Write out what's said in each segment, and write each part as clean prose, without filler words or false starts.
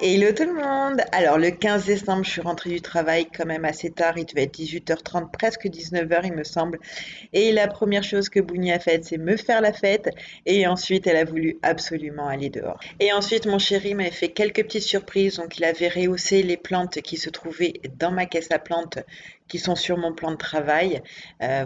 Hello tout le monde! Alors le 15 décembre, je suis rentrée du travail quand même assez tard, il devait être 18h30, presque 19h il me semble. Et la première chose que Bouni a faite, c'est me faire la fête. Et ensuite, elle a voulu absolument aller dehors. Et ensuite, mon chéri m'avait fait quelques petites surprises. Donc il avait rehaussé les plantes qui se trouvaient dans ma caisse à plantes, qui sont sur mon plan de travail.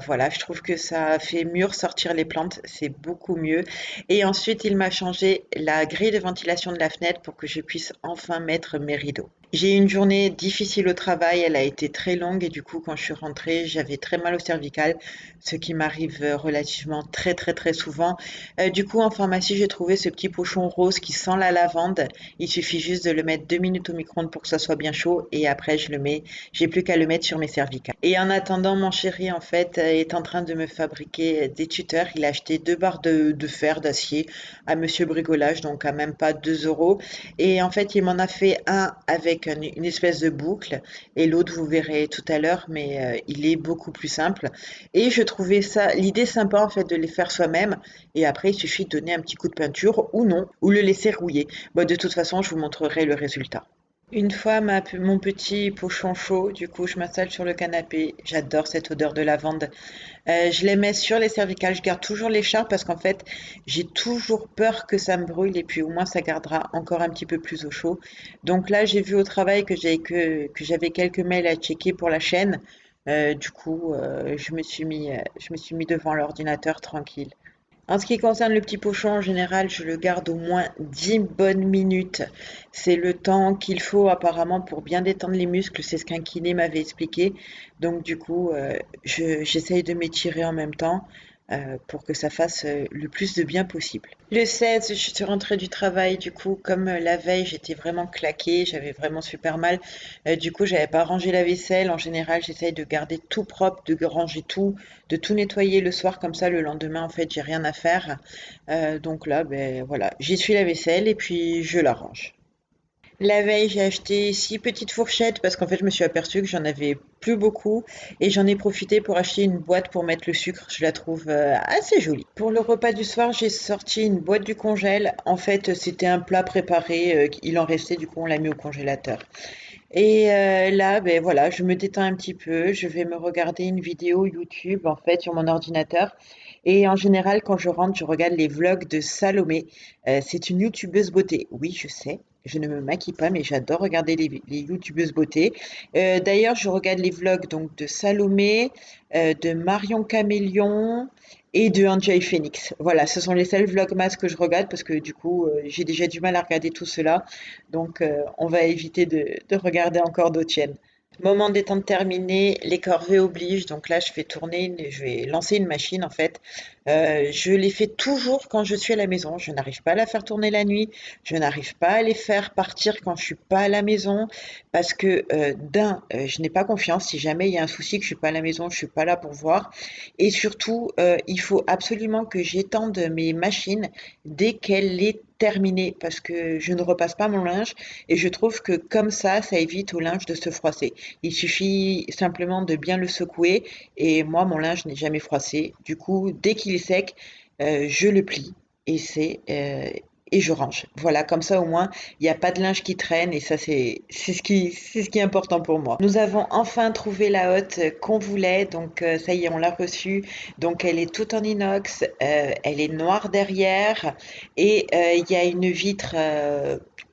Voilà, je trouve que ça fait mieux ressortir les plantes, c'est beaucoup mieux. Et ensuite, il m'a changé la grille de ventilation de la fenêtre pour que je puisse enfin mettre mes rideaux. J'ai eu une journée difficile au travail, elle a été très longue et du coup, quand je suis rentrée, j'avais très mal au cervical, ce qui m'arrive relativement très souvent. Du coup, en pharmacie, j'ai trouvé ce petit pochon rose qui sent la lavande. Il suffit juste de le mettre 2 minutes au micro-ondes pour que ça soit bien chaud et après, je le mets. J'ai plus qu'à le mettre sur mes cervicales. Et en attendant, mon chéri, en fait, est en train de me fabriquer des tuteurs. Il a acheté 2 barres de fer, d'acier à Monsieur Brigolage, donc à même pas 2 euros. Et en fait, il m'en a fait un avec une espèce de boucle et l'autre, vous verrez tout à l'heure, mais il est beaucoup plus simple. Et je trouvais ça, l'idée sympa en fait de les faire soi-même. Et après, il suffit de donner un petit coup de peinture ou non, ou le laisser rouiller. Bon, de toute façon, je vous montrerai le résultat. Une fois mon petit pochon chaud, du coup, je m'installe sur le canapé. J'adore cette odeur de lavande. Je les mets sur les cervicales. Je garde toujours l'écharpe parce qu'en fait, j'ai toujours peur que ça me brûle et puis au moins ça gardera encore un petit peu plus au chaud. Donc là, j'ai vu au travail que j'avais quelques mails à checker pour la chaîne. Du coup, je me suis mis devant l'ordinateur tranquille. En ce qui concerne le petit pochon, en général, je le garde au moins 10 bonnes minutes. C'est le temps qu'il faut apparemment pour bien détendre les muscles. C'est ce qu'un kiné m'avait expliqué. Donc du coup, j'essaye de m'étirer en même temps pour que ça fasse le plus de bien possible. Le 16, je suis rentrée du travail. Du coup, comme la veille, j'étais vraiment claquée, j'avais vraiment super mal. Du coup, j'avais pas rangé la vaisselle. En général, j'essaye de garder tout propre, de ranger tout, de tout nettoyer le soir. Comme ça, le lendemain, en fait, j'ai rien à faire. Donc là, ben voilà, j'essuie la vaisselle et puis je la range. La veille, j'ai acheté 6 petites fourchettes parce qu'en fait, je me suis aperçue que j'en avais plus beaucoup et j'en ai profité pour acheter une boîte pour mettre le sucre. Je la trouve assez jolie. Pour le repas du soir, j'ai sorti une boîte du congèle. En fait, c'était un plat préparé, il en restait, du coup, on l'a mis au congélateur. Et là, ben voilà, je me détends un petit peu. Je vais me regarder une vidéo YouTube en fait sur mon ordinateur. Et en général, quand je rentre, je regarde les vlogs de Salomé. C'est une youtubeuse beauté. Oui, je sais, je ne me maquille pas, mais j'adore regarder les youtubeuses beauté. D'ailleurs, je regarde les vlogs donc de Salomé, de Marion Camélion et de Enjoy Phoenix. Voilà, ce sont les seuls vlogmas que je regarde parce que du coup, j'ai déjà du mal à regarder tout cela. Donc, on va éviter de regarder encore d'autres chaînes. Moment détente terminé, les corvées obligent. Donc là, je vais lancer une machine en fait. Je les fais toujours quand je suis à la maison. Je n'arrive pas à la faire tourner la nuit. Je n'arrive pas à les faire partir quand je suis pas à la maison parce que je n'ai pas confiance. Si jamais il y a un souci que je suis pas à la maison, je suis pas là pour voir. Et surtout, il faut absolument que j'étende mes machines dès qu'elle est terminée parce que je ne repasse pas mon linge et je trouve que comme ça évite au linge de se froisser. Il suffit simplement de bien le secouer et moi, mon linge n'est jamais froissé. Du coup, dès qu'il est sec, je le plie et et je range. Voilà, comme ça au moins, il n'y a pas de linge qui traîne et ça c'est ce qui est important pour moi. Nous avons enfin trouvé la hotte qu'on voulait, donc ça y est, on l'a reçue. Donc elle est toute en inox, elle est noire derrière et il y a une vitre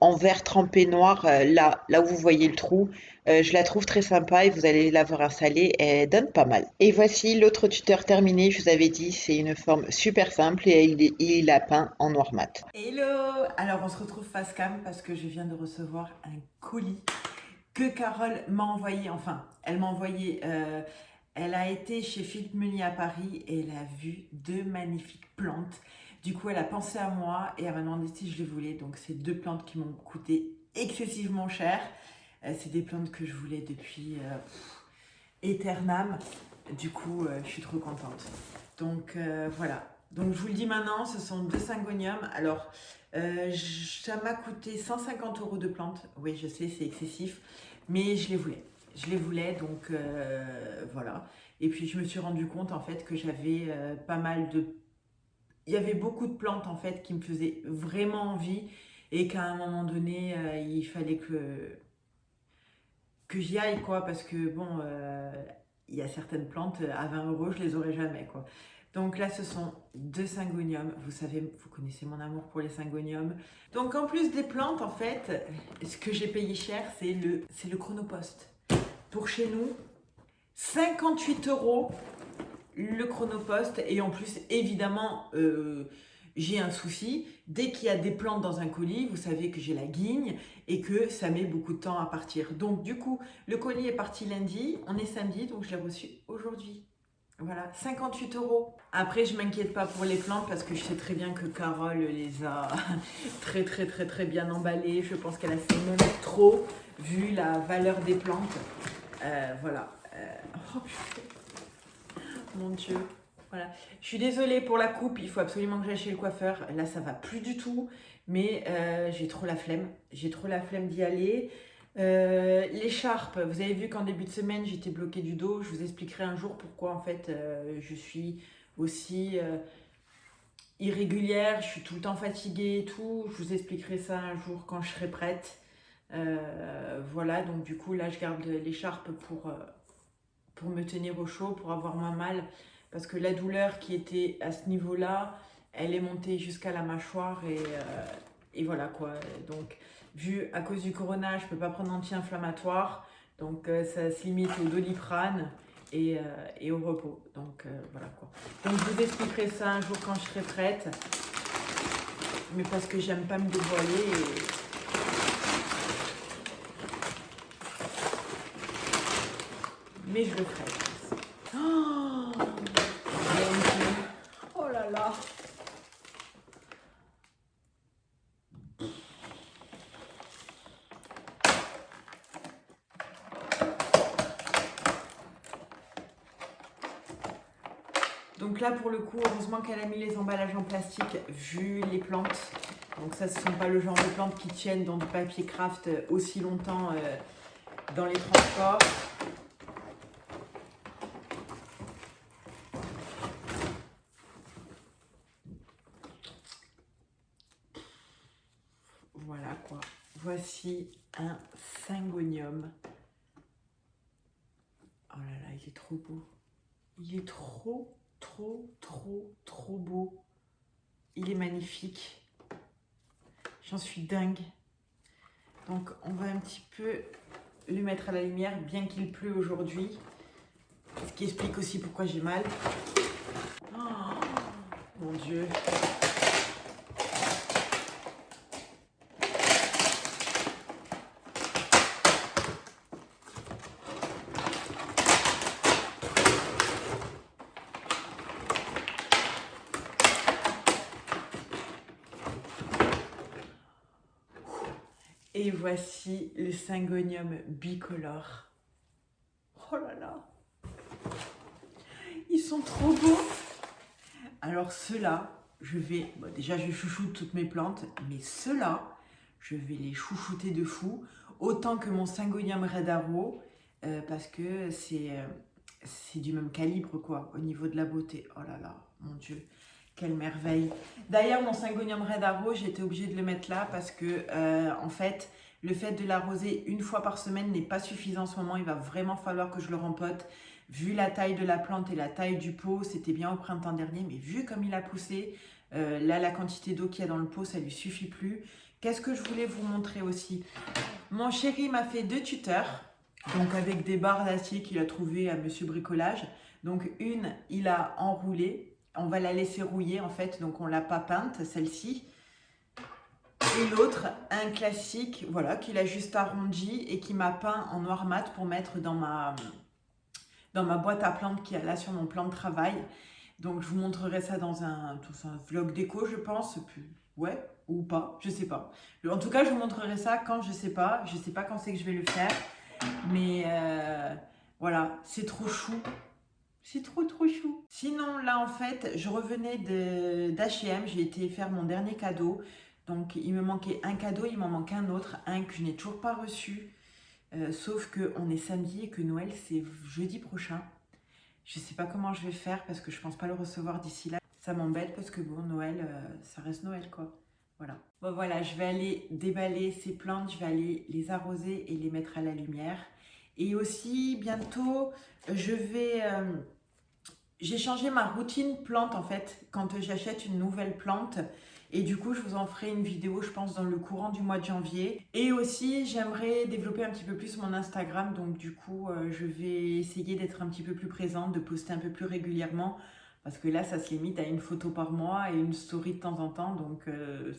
en verre trempé noir là où vous voyez le trou. Je la trouve très sympa et vous allez la voir installée, elle donne pas mal. Et voici l'autre tuteur terminé, je vous avais dit, c'est une forme super simple et il a peint en noir mat. Hello! Alors on se retrouve face cam parce que je viens de recevoir un colis que Carole m'a envoyé, enfin elle m'a envoyé, elle a été chez Philippe Meunier à Paris et elle a vu 2 magnifiques plantes. Du coup elle a pensé à moi et elle m'a demandé si je les voulais, donc c'est 2 plantes qui m'ont coûté excessivement cher. C'est des plantes que je voulais depuis Eternam. Du coup, je suis trop contente. Donc voilà. Donc je vous le dis maintenant, ce sont 2 syngoniums. Alors, ça m'a coûté 150 euros de plantes. Oui, je sais, c'est excessif, mais je les voulais. Je les voulais, donc voilà. Et puis je me suis rendu compte en fait que j'avais pas mal de... Il y avait beaucoup de plantes en fait qui me faisaient vraiment envie et qu'à un moment donné, il fallait que j'y aille, quoi, parce que bon, il y a certaines plantes, à 20 euros, je les aurais jamais, quoi. Donc là, ce sont 2 syngoniums. Vous savez, vous connaissez mon amour pour les syngoniums. Donc en plus des plantes, en fait, ce que j'ai payé cher, c'est le chronopost. Pour chez nous, 58 euros le chronopost. Et en plus, évidemment, j'ai un souci. Dès qu'il y a des plantes dans un colis, vous savez que j'ai la guigne et que ça met beaucoup de temps à partir. Donc du coup, le colis est parti lundi, on est samedi, donc je l'ai reçu aujourd'hui. Voilà, 58 euros. Après, je m'inquiète pas pour les plantes parce que je sais très bien que Carole les a très bien emballées. Je pense qu'elle a fait même trop, vu la valeur des plantes. Voilà. Oh, mon Dieu. Voilà. Je suis désolée pour la coupe, il faut absolument que j'aille chez le coiffeur. Là, ça va plus du tout, mais j'ai trop la flemme. J'ai trop la flemme d'y aller. L'écharpe, vous avez vu qu'en début de semaine, j'étais bloquée du dos. Je vous expliquerai un jour pourquoi, en fait, je suis aussi irrégulière. Je suis tout le temps fatiguée et tout. Je vous expliquerai ça un jour quand je serai prête. Voilà, donc du coup, là, je garde l'écharpe pour me tenir au chaud, pour avoir moins mal, parce que la douleur qui était à ce niveau-là, elle est montée jusqu'à la mâchoire et voilà quoi. Donc, vu à cause du corona, je peux pas prendre anti-inflammatoire, donc ça se limite au Doliprane et au repos. Donc voilà quoi. Donc je vous expliquerai ça un jour quand je serai prête, mais parce que j'aime pas me dévoiler. Mais je le ferai. Oh, oh là là. Donc là, pour le coup, heureusement qu'elle a mis les emballages en plastique, vu les plantes. Donc ça, ce ne sont pas le genre de plantes qui tiennent dans du papier craft aussi longtemps dans les transports. Voilà quoi. Voici un syngonium. Oh là là, il est trop beau. Il est trop beau. Il est magnifique. J'en suis dingue. Donc on va un petit peu le mettre à la lumière, bien qu'il pleut aujourd'hui. Ce qui explique aussi pourquoi j'ai mal. Oh, mon Dieu. Et voici le syngonium bicolore. Oh là là. Ils sont trop beaux. Alors ceux-là, bon, déjà je chouchoute toutes mes plantes, mais ceux-là, je vais les chouchouter de fou, autant que mon syngonium red arrow, parce que c'est du même calibre quoi, au niveau de la beauté. Oh là là, mon Dieu, quelle merveille. D'ailleurs, mon syngonium red arrow, j'ai été obligée de le mettre là parce que, en fait, le fait de l'arroser une fois par semaine n'est pas suffisant en ce moment. Il va vraiment falloir que je le rempote. Vu la taille de la plante et la taille du pot, c'était bien au printemps dernier, mais vu comme il a poussé, là la quantité d'eau qu'il y a dans le pot, ça lui suffit plus. Qu'est-ce que je voulais vous montrer aussi? Mon chéri m'a fait 2 tuteurs, donc avec des barres d'acier qu'il a trouvées à Monsieur Bricolage. Donc une, il a enroulé, on va la laisser rouiller en fait, donc on l'a pas peinte celle-ci. Et l'autre, un classique, voilà, qu'il a juste arrondi et qui m'a peint en noir mat pour mettre dans ma boîte à plantes qui est là sur mon plan de travail. Donc je vous montrerai ça dans un vlog déco, je pense. Ouais, ou pas, je sais pas. En tout cas, je vous montrerai ça quand je sais pas. Je sais pas quand c'est que je vais le faire. Mais voilà, c'est trop chou. C'est trop chou. Sinon, là, en fait, je revenais d'H&M. J'ai été faire mon dernier cadeau. Donc, il me manquait un cadeau, il m'en manque un autre. Un que je n'ai toujours pas reçu. Sauf qu'on est samedi et que Noël, c'est jeudi prochain. Je sais pas comment je vais faire parce que je pense pas le recevoir d'ici là. Ça m'embête parce que bon, Noël, ça reste Noël quoi. Voilà. Bon, voilà, je vais aller déballer ces plantes, je vais aller les arroser et les mettre à la lumière. Et aussi, bientôt, je vais... j'ai changé ma routine plante en fait, quand j'achète une nouvelle plante. Et du coup, je vous en ferai une vidéo, je pense, dans le courant du mois de janvier. Et aussi, j'aimerais développer un petit peu plus mon Instagram. Donc du coup, je vais essayer d'être un petit peu plus présente, de poster un peu plus régulièrement. Parce que là, ça se limite à une photo par mois et une story de temps en temps. Donc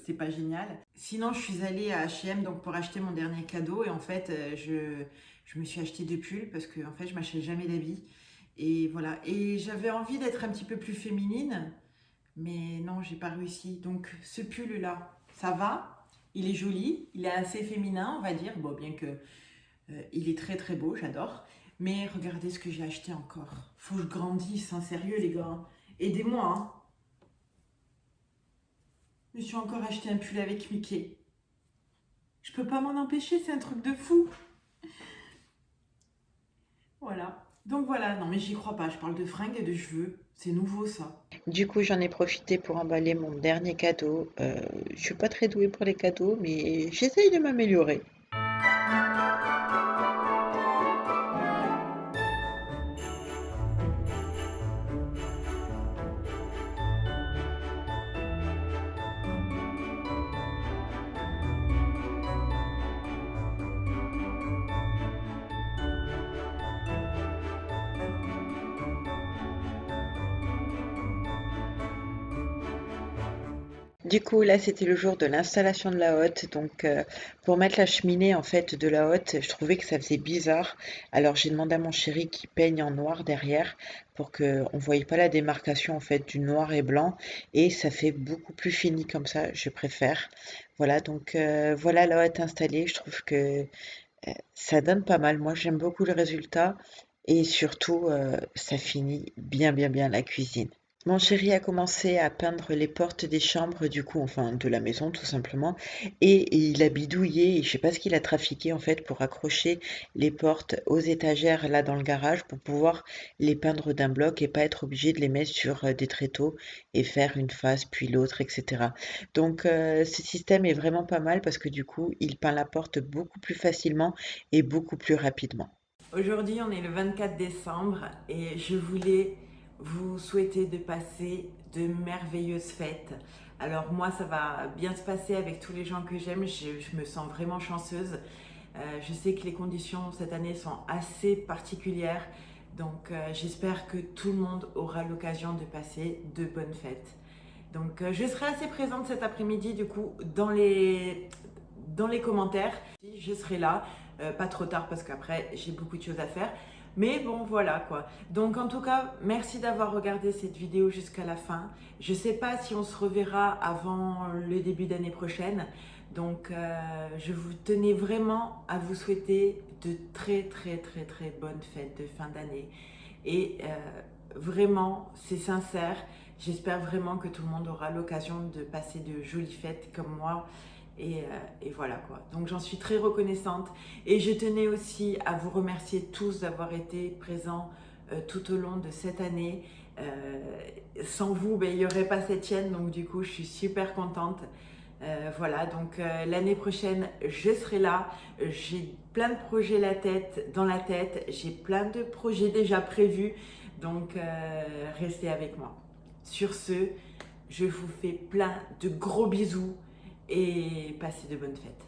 c'est pas génial. Sinon, je suis allée à H&M donc, pour acheter mon dernier cadeau. Et en fait, je me suis acheté 2 pulls parce que en fait, je m'achète jamais d'habits. Et voilà. Et j'avais envie d'être un petit peu plus féminine, mais non, j'ai pas réussi. Donc ce pull-là, ça va. Il est joli, il est assez féminin, on va dire. Bon, bien que il est très très beau, j'adore. Mais regardez ce que j'ai acheté encore. Faut que je grandisse, hein, sérieux les gars. Aidez-moi, hein. Je me suis encore acheté un pull avec Mickey. Je peux pas m'en empêcher, c'est un truc de fou. Voilà. Donc voilà, non mais j'y crois pas, je parle de fringues et de cheveux. C'est nouveau ça. Du coup, j'en ai profité pour emballer mon dernier cadeau. Je suis pas très douée pour les cadeaux, mais j'essaye de m'améliorer. Du coup, là, c'était le jour de l'installation de la hotte. Donc, pour mettre la cheminée, en fait, de la hotte, je trouvais que ça faisait bizarre. Alors, j'ai demandé à mon chéri qui peigne en noir derrière pour qu'on ne voyait pas la démarcation, en fait, du noir et blanc. Et ça fait beaucoup plus fini comme ça, je préfère. Voilà, donc, voilà la hotte installée. Je trouve que ça donne pas mal. Moi, j'aime beaucoup le résultat. Et surtout, ça finit bien, bien, bien la cuisine. Mon chéri a commencé à peindre les portes des chambres, du coup, enfin de la maison tout simplement, et il a bidouillé, et je sais pas ce qu'il a trafiqué en fait pour accrocher les portes aux étagères là dans le garage pour pouvoir les peindre d'un bloc et pas être obligé de les mettre sur des tréteaux et faire une face puis l'autre, etc. Donc ce système est vraiment pas mal parce que du coup, il peint la porte beaucoup plus facilement et beaucoup plus rapidement. Aujourd'hui, on est le 24 décembre et je voulais vous souhaiter de passer de merveilleuses fêtes. Alors moi, ça va bien se passer avec tous les gens que j'aime. Je me sens vraiment chanceuse. Je sais que les conditions cette année sont assez particulières. Donc j'espère que tout le monde aura l'occasion de passer de bonnes fêtes. Donc je serai assez présente cet après-midi du coup dans les commentaires. Je serai là, pas trop tard parce qu'après j'ai beaucoup de choses à faire. Mais bon voilà quoi. Donc en tout cas, merci d'avoir regardé cette vidéo jusqu'à la fin. Je sais pas si on se reverra avant le début d'année prochaine. Donc je vous tenais vraiment à vous souhaiter de très très très très bonnes fêtes de fin d'année. Et vraiment, c'est sincère. J'espère vraiment que tout le monde aura l'occasion de passer de jolies fêtes comme moi. Et voilà quoi. Donc j'en suis très reconnaissante. Et je tenais aussi à vous remercier tous d'avoir été présents tout au long de cette année. Sans vous, ben, il n'y aurait pas cette chaîne. Donc du coup, je suis super contente. Voilà, donc l'année prochaine, je serai là. J'ai plein de projets dans la tête. J'ai plein de projets déjà prévus. Donc, restez avec moi. Sur ce, je vous fais plein de gros bisous et passez de bonnes fêtes.